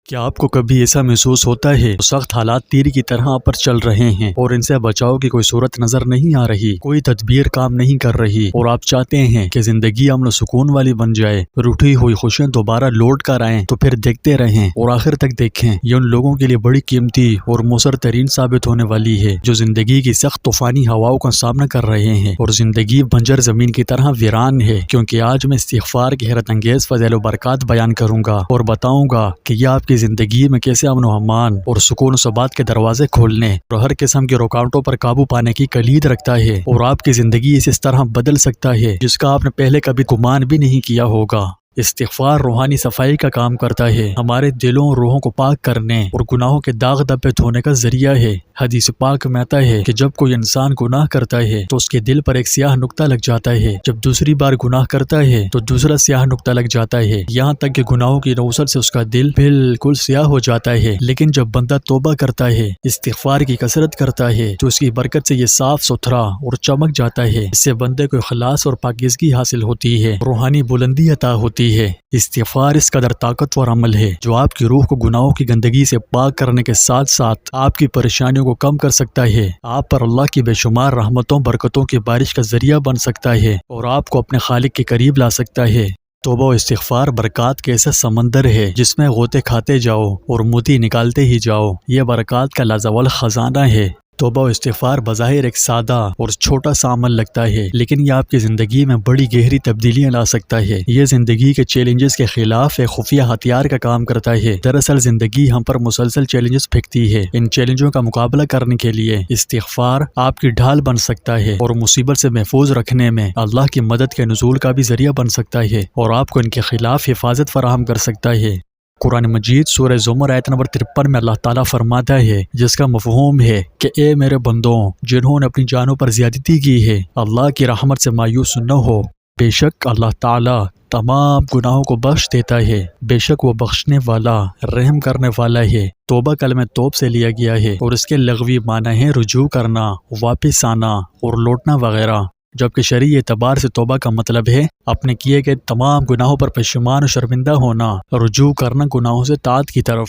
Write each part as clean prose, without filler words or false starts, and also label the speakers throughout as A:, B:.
A: کیا آپ کو کبھی ایسا محسوس ہوتا ہے سخت حالات تیر کی طرح آپ پر چل رہے ہیں اور ان سے بچاؤ کی کوئی صورت نظر نہیں آ رہی، کوئی تدبیر کام نہیں کر رہی اور آپ چاہتے ہیں کہ زندگی امن و سکون والی بن جائے، روٹھی ہوئی خوشیاں دوبارہ لوٹ کر آئیں، تو پھر دیکھتے رہیں اور آخر تک دیکھیں۔ یہ ان لوگوں کے لیے بڑی قیمتی اور مؤثر ترین ثابت ہونے والی ہے جو زندگی کی سخت طوفانی ہواؤں کا سامنا کر رہے ہیں اور زندگی بنجر زمین کی طرح ویران ہے، کیونکہ آج میں استغفار کی حیرت انگیز فضائل و برکات بیان کروں گا اور بتاؤں گا کہ یہ آپ کی زندگی میں کیسے امن و امان اور سکون و ثبات کے دروازے کھولنے اور ہر قسم کی رکاوٹوں پر قابو پانے کی کلید رکھتا ہے، اور آپ کی زندگی اس طرح بدل سکتا ہے جس کا آپ نے پہلے کبھی گمان بھی نہیں کیا ہوگا۔ استغفار روحانی صفائی کا کام کرتا ہے، ہمارے دلوں اور روحوں کو پاک کرنے اور گناہوں کے داغ دھبے دھونے کا ذریعہ ہے۔ حدیث پاک میں آتا ہے کہ جب کوئی انسان گناہ کرتا ہے تو اس کے دل پر ایک سیاہ نقطہ لگ جاتا ہے، جب دوسری بار گناہ کرتا ہے تو دوسرا سیاہ نقطہ لگ جاتا ہے، یہاں تک کہ گناہوں کی نوسط سے اس کا دل بالکل سیاہ ہو جاتا ہے۔ لیکن جب بندہ توبہ کرتا ہے، استغفار کی کثرت کرتا ہے تو اس کی برکت سے یہ صاف ستھرا اور چمک جاتا ہے، اس سے بندے کو اخلاص اور پاکیزگی حاصل ہوتی ہے، روحانی بلندی عطا ہوتی ہے۔ استغفار اس قدر طاقتور عمل ہے جو آپ کی روح کو گناہوں کی گندگی سے پاک کرنے کے ساتھ ساتھ آپ کی پریشانیوں کو کم کر سکتا ہے، آپ پر اللہ کی بے شمار رحمتوں برکتوں کی بارش کا ذریعہ بن سکتا ہے اور آپ کو اپنے خالق کے قریب لا سکتا ہے۔ توبہ و استغفار برکات کے ایسا سمندر ہے جس میں غوطے کھاتے جاؤ اور موتی نکالتے ہی جاؤ، یہ برکات کا لازوال خزانہ ہے۔ توبہ و استغفار بظاہر ایک سادہ اور چھوٹا سا عمل لگتا ہے، لیکن یہ آپ کی زندگی میں بڑی گہری تبدیلیاں لا سکتا ہے۔ یہ زندگی کے چیلنجز کے خلاف ایک خفیہ ہتھیار کا کام کرتا ہے۔ دراصل زندگی ہم پر مسلسل چیلنجز پھینکتی ہے، ان چیلنجوں کا مقابلہ کرنے کے لیے استغفار آپ کی ڈھال بن سکتا ہے اور مصیبت سے محفوظ رکھنے میں اللہ کی مدد کے نزول کا بھی ذریعہ بن سکتا ہے اور آپ کو ان کے خلاف حفاظت فراہم کر سکتا ہے۔ قرآن مجید سورہ زمر آیت نمبر 53 میں اللہ تعالیٰ فرماتا ہے، جس کا مفہوم ہے کہ اے میرے بندوں جنہوں نے اپنی جانوں پر زیادتی کی ہے، اللہ کی رحمت سے مایوس نہ ہو، بے شک اللہ تعالیٰ تمام گناہوں کو بخش دیتا ہے، بے شک وہ بخشنے والا رحم کرنے والا ہے۔ توبہ کلمہ توب سے لیا گیا ہے اور اس کے لغوی معنی ہے رجوع کرنا، واپس آنا اور لوٹنا وغیرہ، جبکہ شرعی اعتبار سے توبہ کا مطلب ہے اپنے کیے گئے تمام گناہوں پر پشیمان و شرمندہ ہونا، رجوع کرنا گناہوں سے طاعت کی طرف۔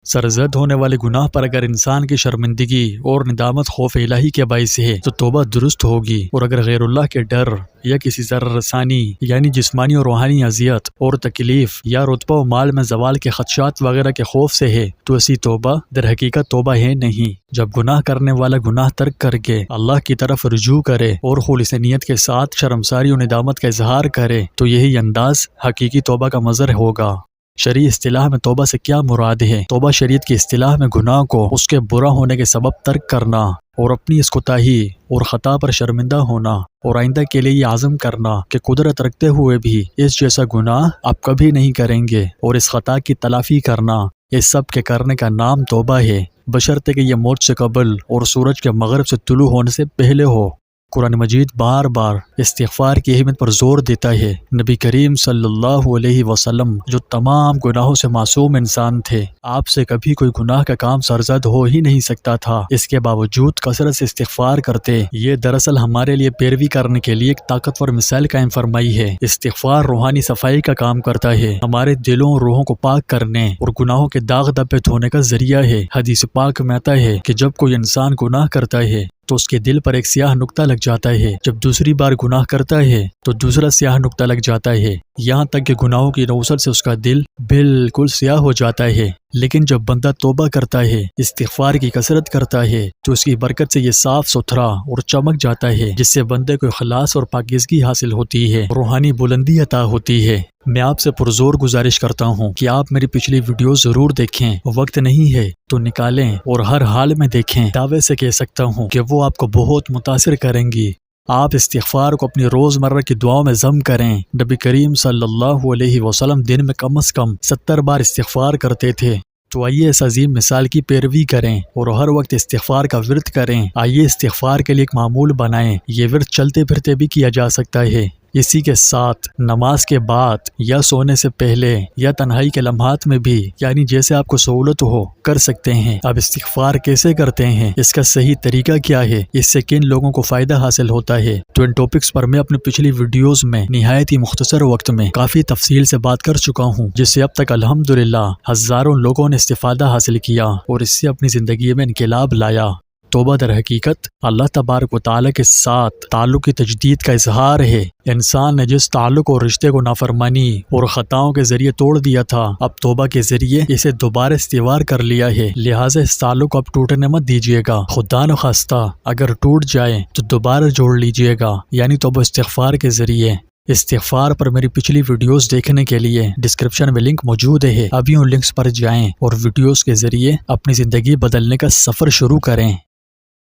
A: سرزد ہونے والے گناہ پر اگر انسان کی شرمندگی اور ندامت خوف الہی کے باعث ہے تو توبہ درست ہوگی، اور اگر غیر اللہ کے ڈر یا کسی ضرر رسانی یعنی جسمانی اور روحانی اذیت اور تکلیف یا رتبہ و مال میں زوال کے خدشات وغیرہ کے خوف سے ہے تو ایسی توبہ در حقیقت توبہ ہے نہیں۔ جب گناہ کرنے والا گناہ ترک کر کے اللہ کی طرف رجوع کرے اور خالص نیت کے ساتھ شرمساری و ندامت کا اظہار کرے تو یہی انداز حقیقی توبہ کا مظہر ہوگا۔ شرعی اصطلاح میں توبہ سے کیا مراد ہے؟ توبہ شریعت کی اصطلاح میں گناہ کو اس کے برا ہونے کے سبب ترک کرنا اور اپنی اس کوتاہی اور خطا پر شرمندہ ہونا اور آئندہ کے لیے یہ عزم کرنا کہ قدرت رکھتے ہوئے بھی اس جیسا گناہ آپ کبھی نہیں کریں گے اور اس خطا کی تلافی کرنا، اس سب کے کرنے کا نام توبہ ہے، بشرطے کہ یہ موت سے قبل اور سورج کے مغرب سے طلوع ہونے سے پہلے ہو۔ قرآن مجید بار بار استغفار کی اہمیت پر زور دیتا ہے۔ نبی کریم صلی اللہ علیہ وسلم جو تمام گناہوں سے معصوم انسان تھے، آپ سے کبھی کوئی گناہ کا کام سرزد ہو ہی نہیں سکتا تھا، اس کے باوجود کثرت سے استغفار کرتے۔ یہ دراصل ہمارے لیے پیروی کرنے کے لیے ایک طاقتور مثال قائم فرمائی ہے۔ استغفار روحانی صفائی کا کام کرتا ہے، ہمارے دلوں اور روحوں کو پاک کرنے اور گناہوں کے داغ دھبے دھونے کا ذریعہ ہے۔ حدیث پاک میں آتا ہے کہ جب کوئی انسان گناہ کرتا ہے تو اس کے دل پر ایک سیاہ نقطہ لگ جاتا ہے، جب دوسری بار گناہ کرتا ہے تو دوسرا سیاہ نقطہ لگ جاتا ہے، یہاں تک کہ گناہوں کی نوسط سے اس کا دل بالکل سیاہ ہو جاتا ہے۔ لیکن جب بندہ توبہ کرتا ہے، استغفار کی کثرت کرتا ہے تو اس کی برکت سے یہ صاف ستھرا اور چمک جاتا ہے، جس سے بندے کو اخلاص اور پاکیزگی حاصل ہوتی ہے، روحانی بلندی عطا ہوتی ہے۔ میں آپ سے پرزور گزارش کرتا ہوں کہ آپ میری پچھلی ویڈیو ضرور دیکھیں، وقت نہیں ہے تو نکالیں اور ہر حال میں دیکھیں۔ دعوے سے کہہ سکتا ہوں کہ وہ آپ کو بہت متاثر کریں گی۔ آپ استغفار کو اپنی روزمرہ کی دعاؤں میں ضم کریں۔ نبی کریم صلی اللہ علیہ وسلم دن میں کم از کم 70 بار استغفار کرتے تھے، تو آئیے اس عظیم مثال کی پیروی کریں اور ہر وقت استغفار کا ورد کریں۔ آئیے استغفار کے لیے ایک معمول بنائیں، یہ ورد چلتے پھرتے بھی کیا جا سکتا ہے، اسی کے ساتھ نماز کے بعد یا سونے سے پہلے یا تنہائی کے لمحات میں بھی، یعنی جیسے آپ کو سہولت ہو کر سکتے ہیں۔ اب استغفار کیسے کرتے ہیں، اس کا صحیح طریقہ کیا ہے، اس سے کن لوگوں کو فائدہ حاصل ہوتا ہے، تو ان ٹاپکس پر میں اپنی پچھلی ویڈیوز میں نہایت ہی مختصر وقت میں کافی تفصیل سے بات کر چکا ہوں، جس سے اب تک الحمدللہ ہزاروں لوگوں نے استفادہ حاصل کیا اور اس سے اپنی زندگی میں انقلاب لایا۔ توبہ در حقیقت اللہ تبارک و تعالیٰ کے ساتھ تعلق کی تجدید کا اظہار ہے۔ انسان نے جس تعلق اور رشتے کو نافرمانی اور خطاؤں کے ذریعے توڑ دیا تھا، اب توبہ کے ذریعے اسے دوبارہ استوار کر لیا ہے، لہٰذا اس تعلق کو اب ٹوٹنے مت دیجیے گا۔ خدا نخواستہ اگر ٹوٹ جائے تو دوبارہ جوڑ لیجیے گا، یعنی توبہ استغفار کے ذریعے۔ استغفار پر میری پچھلی ویڈیوز دیکھنے کے لیے ڈسکرپشن میں لنک موجود ہے، ابھی ان لنکس پر جائیں اور ویڈیوز کے ذریعے اپنی زندگی بدلنے کا سفر شروع کریں۔